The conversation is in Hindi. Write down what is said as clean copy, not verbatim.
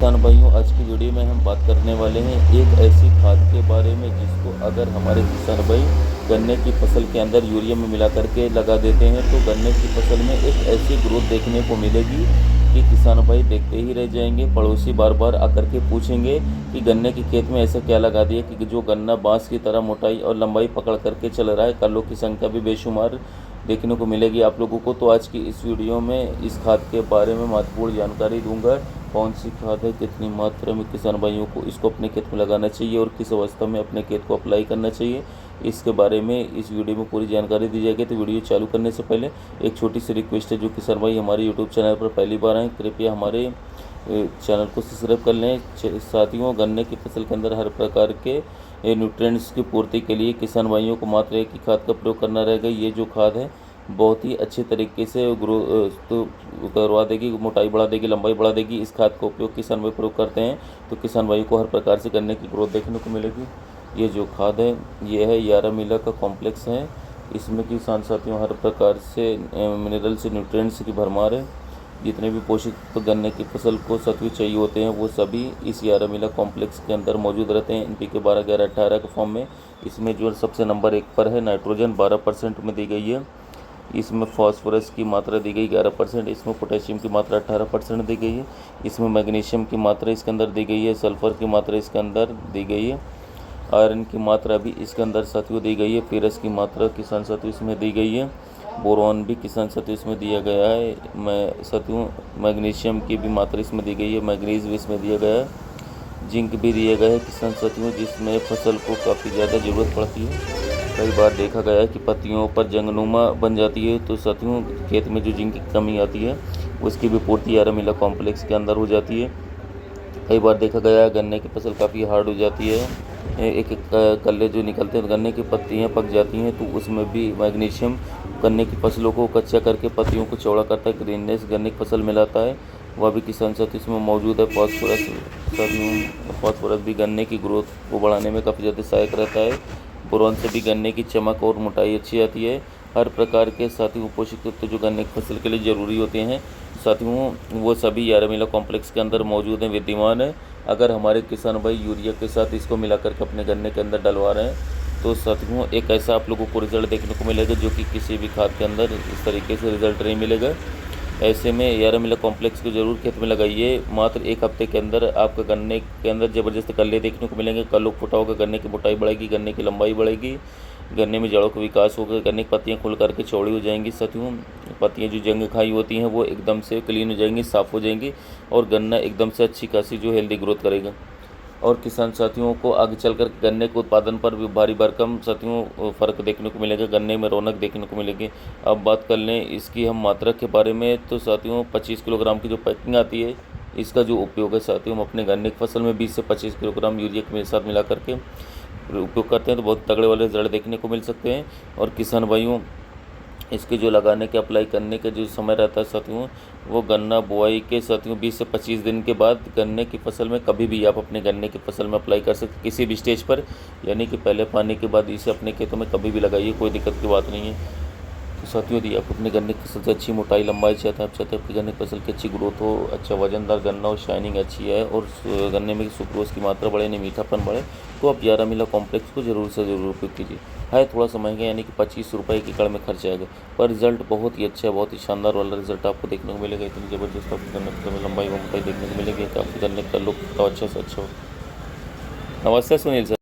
किसान भाइयों, आज की वीडियो में हम बात करने वाले हैं एक ऐसी खाद के बारे में जिसको अगर हमारे किसान भाई गन्ने की फसल के अंदर यूरिया में मिला करके लगा देते हैं तो गन्ने की फसल में एक ऐसी ग्रोथ देखने को मिलेगी कि किसान भाई देखते ही रह जाएंगे। पड़ोसी बार बार आकर के पूछेंगे कि गन्ने के खेत में ऐसा क्या लगा दिया कि जो गन्ना बांस की तरह मोटाई और लंबाई पकड़ करके चल रहा है। कलों की संख्या भी बेशुमार देखने को मिलेगी आप लोगों को। तो आज की इस वीडियो में इस खाद के बारे में महत्वपूर्ण जानकारी दूंगा। कौन सी खाद है, कितनी मात्रा में किसान भाइयों को इसको अपने खेत में लगाना चाहिए और किस अवस्था में अपने खेत को अप्लाई करना चाहिए, इसके बारे में इस वीडियो में पूरी जानकारी दी जाएगी। तो वीडियो चालू करने से पहले एक छोटी सी रिक्वेस्ट है, जो किसान भाई हमारे यूट्यूब चैनल पर पहली बार आए कृपया हमारे चैनल को सब्सक्राइब कर लें। साथियों, गन्ने की फसल के अंदर हर प्रकार के न्यूट्रिएंट्स की पूर्ति के लिए किसान भाइयों को मात्र एक ही खाद का प्रयोग करना रहेगा। ये जो खाद है बहुत ही अच्छे तरीके से ग्रो तो करवा देगी, मोटाई बढ़ा देगी, लंबाई बढ़ा देगी। इस खाद का उपयोग किसान भाई प्रयोग करते हैं तो किसान भाई को हर प्रकार से गन्ने की ग्रोथ देखने को मिलेगी। ये जो खाद है ये है यारामीला का कॉम्प्लेक्स है। इसमें किसान साथियों हर प्रकार से मिनरल्स न्यूट्रिएंट्स की भरमार है। जितने भी पोषक तो गन्ने की फसल को सत्व चाहिए होते हैं वो सभी इस यारामीला कॉम्प्लेक्स के अंदर मौजूद रहते हैं। NPK 12, 11, 18 के फॉर्म में। इसमें जो सबसे नंबर 1 पर है नाइट्रोजन 12% में दी गई है। इसमें फास्फोरस की मात्रा दी गई 11%, इसमें पोटेशियम की मात्रा 18% दी गई है। इसमें मैग्नीशियम की मात्रा इसके अंदर दी गई है। सल्फर की मात्रा इसके अंदर दी गई है। आयरन की मात्रा भी इसके अंदर साथियों दी गई है। फेरस की मात्रा किसान साथियों इसमें दी गई है। बोरॉन भी किसान साथियों इसमें दिया गया है। मैं साथियों मैग्नीशियम की भी मात्रा इसमें दी गई है। मैग्नीज भी इसमें दिया गया है। जिंक भी दिया गया है किसान साथियों, जिसमें फसल को काफ़ी ज़्यादा ज़रूरत पड़ती है। कई बार देखा गया है कि पत्तियों पर जंगनुमा बन जाती है, तो साथियों खेत में जो जिंक की कमी आती है उसकी भी पूर्ति यारामीला कॉम्प्लेक्स के अंदर हो जाती है। कई बार देखा गया है गन्ने की फसल काफ़ी हार्ड हो जाती है। एक एक कल्ले जो निकलते हैं, गन्ने की पत्तियां पक जाती हैं, तो उसमें भी मैग्नीशियम गन्ने की फसलों को कच्चा करके पत्तियों को चौड़ा करता है, ग्रीननेस गन्ने की फसल में लाता है। वह भी किसान साथी इसमें मौजूद है। फॉस्फोरस भी गन्ने की ग्रोथ को बढ़ाने में काफ़ी ज़्यादा सहायक रहता है। बोरॉन से भी गन्ने की चमक और मोटाई अच्छी आती है। हर प्रकार के साथियों पोषक तत्व जो गन्ने की फसल के लिए ज़रूरी होते हैं साथियों वो सभी यारामीला कॉम्प्लेक्स के अंदर मौजूद हैं, विद्यमान है। अगर हमारे किसान भाई यूरिया के साथ इसको मिलाकर के अपने गन्ने के अंदर डलवा रहे हैं तो साथियों एक ऐसा आप लोगों को रिजल्ट देखने को मिलेगा जो कि किसी भी खाद के अंदर इस तरीके से रिजल्ट नहीं मिलेगा। ऐसे में यारामीला कॉम्प्लेक्स को जरूर खेत में लगाइए। मात्र 1 हफ्ते के अंदर आपका गन्ने के अंदर ज़बरदस्त कल्ले देखने को मिलेंगे। कल्लों फुटा होगा, गन्ने की मोटाई बढ़ेगी, गन्ने की लंबाई बढ़ेगी, गन्ने में जड़ों का विकास होगा, गन्ने की पत्तियाँ खुल करके चौड़ी हो जाएंगी। साथियों पत्तियाँ जो जंग खाई होती हैं वो एकदम से क्लीन हो जाएंगी, साफ़ हो जाएंगी और गन्ना एकदम से अच्छी खासी जो हेल्दी ग्रोथ करेगा। और किसान साथियों को आगे चलकर गन्ने के उत्पादन पर भी भारी भरकम साथियों फ़र्क देखने को मिलेगा, गन्ने में रौनक देखने को मिलेगी। अब बात कर लें इसकी हम मात्रा के बारे में, तो साथियों 25 किलोग्राम की जो पैकिंग आती है इसका जो उपयोग है साथियों हम अपने गन्ने की फसल में 20 से 25 किलोग्राम यूरिया के साथ मिला करके उपयोग करते हैं तो बहुत तगड़े वाले रिजल्ट देखने को मिल सकते हैं। और किसान भाइयों इसके जो लगाने के अप्लाई करने का जो समय रहता है साथियों वो गन्ना बुआई के साथियों 20 से 25 दिन के बाद गन्ने की फसल में कभी भी आप अपने गन्ने की फसल में अप्लाई कर सकते किसी भी स्टेज पर, यानी कि पहले पानी के बाद इसे अपने खेतों में कभी भी लगाइए, कोई दिक्कत की बात नहीं है। तो साथियों यदि आप अपने गन्ने की फसल से अच्छी मोटाई लंबाई चाहते हैं, आप चाहते हैं आपकी गन्ने की फसल की अच्छी ग्रोथ हो, अच्छा वजनदार गन्ना हो, शाइनिंग अच्छी है और गन्ने में सुक्रोज की मात्रा बढ़े, नहीं मीठापन बढ़े, तो आप यारामीला कॉम्प्लेक्स को ज़रूर से ज़रूर उपयोग कीजिए। है थोड़ा सा महंगा, यानी कि 25 रुपये की कड़ में खर्च आएगा, पर रिजल्ट बहुत ही अच्छा है, बहुत ही शानदार वाला रिजल्ट आपको देखने को मिलेगा। इतनी ज़बरदस्त आपको गन्ने की फसल में लंबाई व मोटाई देखने को मिलेगी कि आपके गन्ने का लुक तो अच्छा से अच्छा हो। नमस्ते सुनील सर।